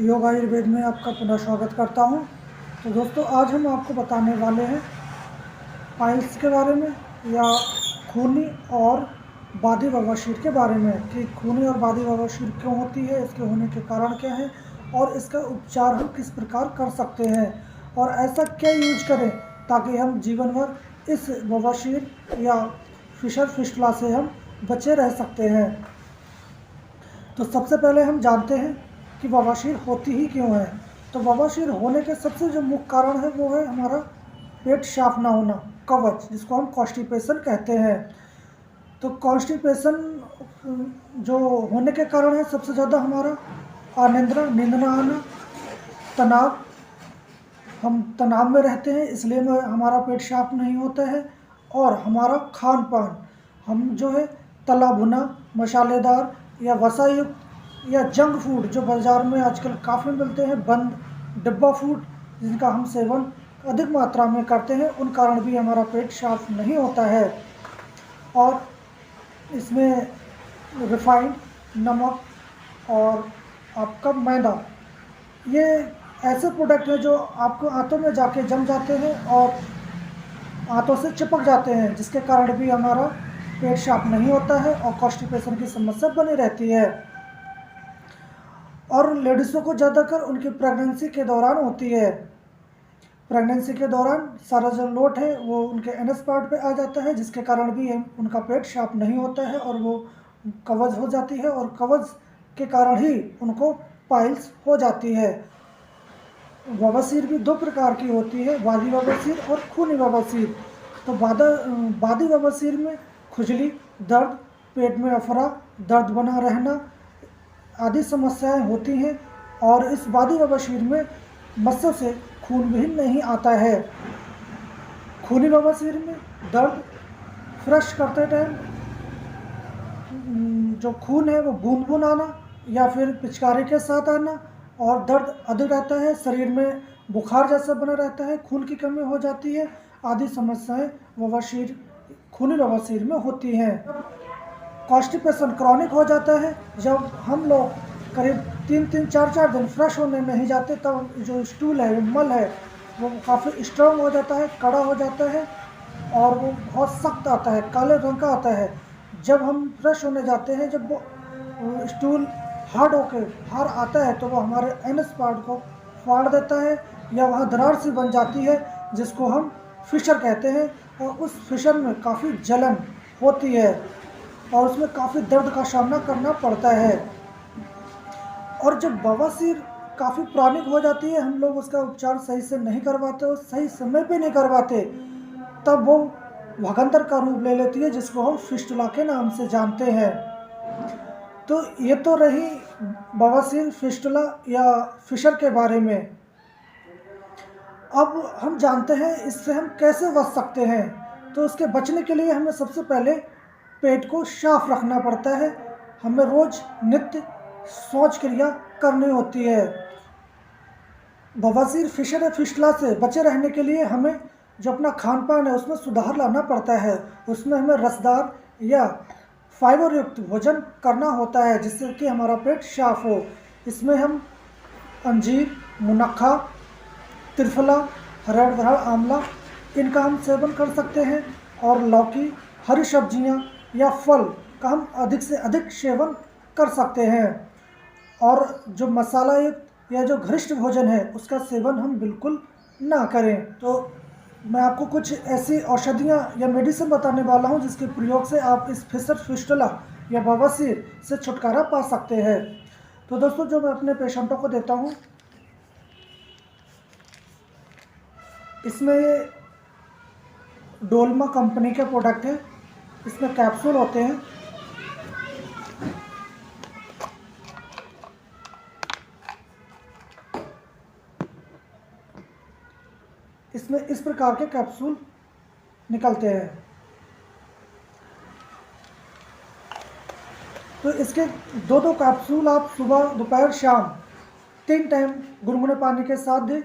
योग आयुर्वेद में आपका पुनः स्वागत करता हूं। तो दोस्तों, आज हम आपको बताने वाले हैं पाइल्स के बारे में या खूनी और बादी बवासीर के बारे में कि खूनी और बादी बवासीर क्यों होती है, इसके होने के कारण क्या है और इसका उपचार हम किस प्रकार कर सकते हैं और ऐसा क्या यूज करें ताकि हम जीवन भर इस बवासीर या फिशर फिस्टुला से हम बचे रह सकते हैं। तो सबसे पहले हम जानते हैं कि बवासीर होती ही क्यों है। तो बवासीर होने के सबसे जो मुख्य कारण है वो है हमारा पेट साफ ना होना, कवच, जिसको हम कॉन्स्टिपेशन कहते हैं। तो कॉन्स्टिपेशन जो होने के कारण है सबसे ज़्यादा हमारा अनिद्रा, नींद ना आना, तनाव, हम तनाव में रहते हैं इसलिए हमारा पेट साफ नहीं होता है। और हमारा खान पान, हम जो है तला भुना, मसालेदार या वसा युक्त या जंक फूड जो बाज़ार में आजकल काफ़ी मिलते हैं, बंद डिब्बा फूड, जिनका हम सेवन अधिक मात्रा में करते हैं, उन कारण भी हमारा पेट साफ नहीं होता है। और इसमें रिफाइंड, नमक और आपका मैदा, ये ऐसे प्रोडक्ट हैं जो आपको आंतों में जाके जम जाते हैं और आंतों से चिपक जाते हैं, जिसके कारण भी हमारा पेट साफ नहीं होता है और कॉन्स्टिपेशन की समस्या बनी रहती है। और लेडीज़ों को ज़्यादातर उनकी प्रेगनेंसी के दौरान होती है। प्रेगनेंसी के दौरान सारा जो लोड है वो उनके एनएस पार्ट पे आ जाता है, जिसके कारण भी उनका पेट साफ नहीं होता है और वो कब्ज हो जाती है और कब्ज के कारण ही उनको पाइल्स हो जाती है। बवासीर भी दो प्रकार की होती है, बादी बवासीर और खूनी बवासीर। तो बादी बवासीर में खुजली, दर्द, पेट में अफरा, दर्द बना रहना आदि समस्याएं होती हैं। और इस बादी बवासीर में मस्से से खून भी नहीं आता है। खूनी बवासीर में दर्द, फ्रश करते टाइम जो खून है वो बूंद बूंद आना या फिर पिचकारी के साथ आना, और दर्द अधिक रहता है, शरीर में बुखार जैसा बना रहता है, खून की कमी हो जाती है आदि समस्याएं बवासीर, खूनी बवासीर में होती हैं। कॉन्स्टिपेशन क्रॉनिक हो जाता है जब हम लोग करीब 3-4 दिन फ्रेश होने नहीं जाते, तब जो स्टूल है, मल है, वो काफ़ी स्ट्रॉन्ग हो जाता है, कड़ा हो जाता है और वो बहुत सख्त आता है, काले रंग का आता है। जब हम फ्रेश होने जाते हैं, जब वो स्टूल हार्ड होके बाहर आता है तो वो हमारे एनएस पार्ट को फाड़ देता है या वहाँ दरार सी बन जाती है, जिसको हम फिशर कहते हैं। और उस फिशर में काफ़ी जलन होती है और उसमें काफ़ी दर्द का सामना करना पड़ता है। और जब बवासीर काफ़ी क्रॉनिक हो जाती है, हम लोग उसका उपचार सही से नहीं करवाते और सही समय पे नहीं करवाते, तब वो भगंदर का रूप ले लेती है, जिसको हम फिस्टुला के नाम से जानते हैं। तो ये तो रही बवासीर, फिस्टुला या फिशर के बारे में। अब हम जानते हैं इससे हम कैसे बच सकते हैं। तो उसके बचने के लिए हमें सबसे पहले पेट को साफ रखना पड़ता है। हमें रोज़ नित्य शौच क्रिया करनी होती है। बवासीर, फिशर या फिस्टुला से बचे रहने के लिए हमें जो अपना खान पान है उसमें सुधार लाना पड़ता है। उसमें हमें रसदार या फाइबर युक्त भोजन करना होता है, जिससे कि हमारा पेट साफ हो। इसमें हम अंजीर, मुनक्खा, त्रिफला, हरड़ आंवला, इनका हम सेवन कर सकते हैं। और लौकी, हरी सब्जियां या फल का हम अधिक से अधिक सेवन कर सकते हैं। और जो मसाला युक्त या जो घनिष्ठ भोजन है उसका सेवन हम बिल्कुल ना करें। तो मैं आपको कुछ ऐसी औषधियाँ या मेडिसिन बताने वाला हूँ जिसके प्रयोग से आप इस फिशर फिस्टुला या बवासीर से छुटकारा पा सकते हैं। तो दोस्तों, जो मैं अपने पेशेंटों को देता हूँ, इसमें ये डोलमा कंपनी के प्रोडक्ट है। इसमें कैप्सूल होते हैं। इसमें इस प्रकार के कैप्सूल निकलते हैं। तो इसके दो कैप्सूल आप सुबह, दोपहर, शाम 3 टाइम गुनगुने पानी के साथ दें।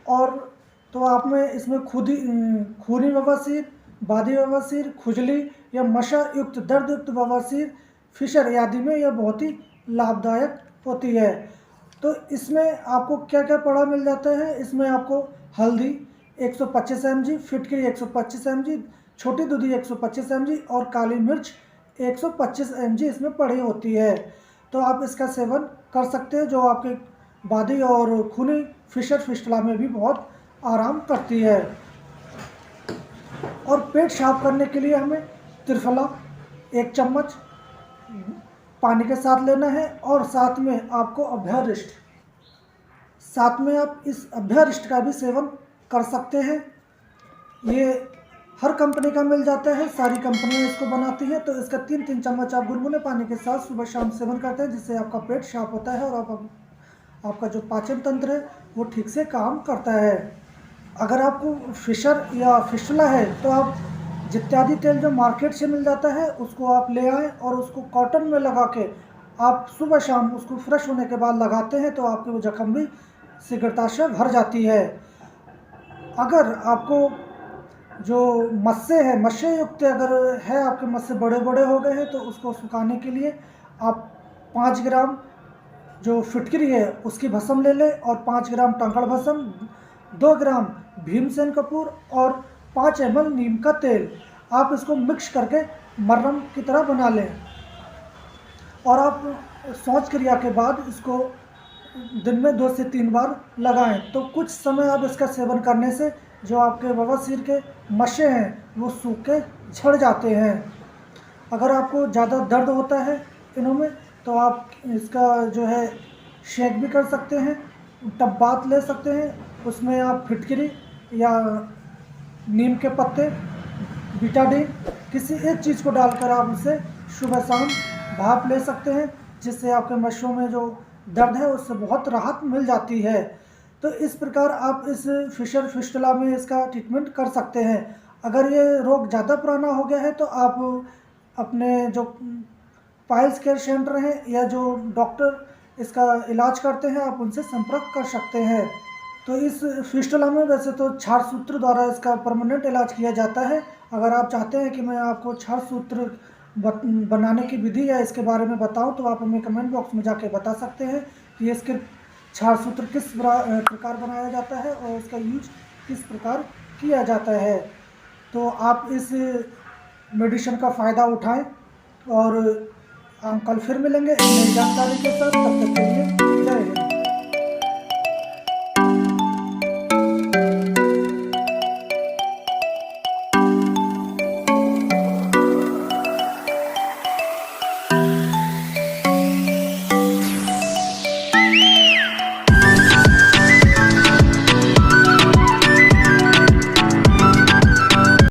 और तो आप में इसमें खूनी बवासीर, बादी बवासीर, खुजली या मशा युक्त दर्द युक्त बवासीर, फिशर आदि में यह बहुत ही लाभदायक होती है। तो इसमें आपको क्या क्या पड़ा मिल जाता है। इसमें आपको हल्दी 125 mg, फिटकरी 125 mg, छोटी दूधी 125 mg और काली मिर्च 125 mg इसमें पड़ी होती है। तो आप इसका सेवन कर सकते हैं, जो आपके बादी और खूनी फिशर फिस्टुला में भी बहुत आराम करती है। और पेट साफ करने के लिए हमें त्रिफला 1 चम्मच पानी के साथ लेना है, और साथ में आपको अभ्यरिष्ट, साथ में आप इस अभ्यरिष्ट का भी सेवन कर सकते हैं। ये हर कंपनी का मिल जाता है, सारी कंपनियां इसको बनाती हैं। तो इसका 3-3 चम्मच आप गुनगुने पानी के साथ सुबह शाम सेवन करते हैं, जिससे आपका पेट साफ होता है और आपका जो पाचन तंत्र है वो ठीक से काम करता है। अगर आपको फिशर या फिस्टुला है तो आप जित्यादि तेल जो मार्केट से मिल जाता है उसको आप ले आएँ और उसको कॉटन में लगा के आप सुबह शाम उसको फ्रेश होने के बाद लगाते हैं, तो आपके वो जख्म भी शीघ्रता से भर जाती है। अगर आपको जो मस्से है, मस्से युक्त अगर है, आपके मस्से बड़े बड़े हो गए हैं, तो उसको सुखाने के लिए आप 5 ग्राम जो फिटकरी है उसकी भस्म ले लें, और 5 ग्राम टंकड़ भस्म, 2 ग्राम भीमसेन कपूर और 5 ml नीम का तेल, आप इसको मिक्स करके मर्रम की तरह बना लें। और आप शौच क्रिया के बाद इसको दिन में 2 से 3 बार लगाएं। तो कुछ समय आप इसका सेवन करने से जो आपके बवासीर के मस्से हैं वो सूख के झड़ जाते हैं। अगर आपको ज़्यादा दर्द होता है इनमें, तो आप इसका जो है शेक भी कर सकते हैं, टब्बात ले सकते हैं, उसमें आप फिटकरी या नीम के पत्ते, बीटाडीन, किसी एक चीज़ को डालकर आप उसे सुबह शाम भाप ले सकते हैं, जिससे आपके मस्सों में जो दर्द है उससे बहुत राहत मिल जाती है। तो इस प्रकार आप इस फिशर फिस्टुला में इसका ट्रीटमेंट कर सकते हैं। अगर ये रोग ज़्यादा पुराना हो गया है तो आप अपने जो पाइल्स केयर सेंटर हैं या जो डॉक्टर इसका इलाज करते हैं आप उनसे संपर्क कर सकते हैं। तो इस फिस्टुला में वैसे तो क्षार सूत्र द्वारा इसका परमानेंट इलाज किया जाता है। अगर आप चाहते हैं कि मैं आपको क्षार सूत्र बनाने की विधि या इसके बारे में बताऊं, तो आप हमें कमेंट बॉक्स में जाके बता सकते हैं कि इसके क्षार सूत्र किस प्रकार बनाया जाता है और इसका यूज किस प्रकार किया जाता है। तो आप इस मेडिसिन का फ़ायदा उठाएं, और हम कल फिर मिलेंगे एक नई जानकारी के साथ। तब तक के लिए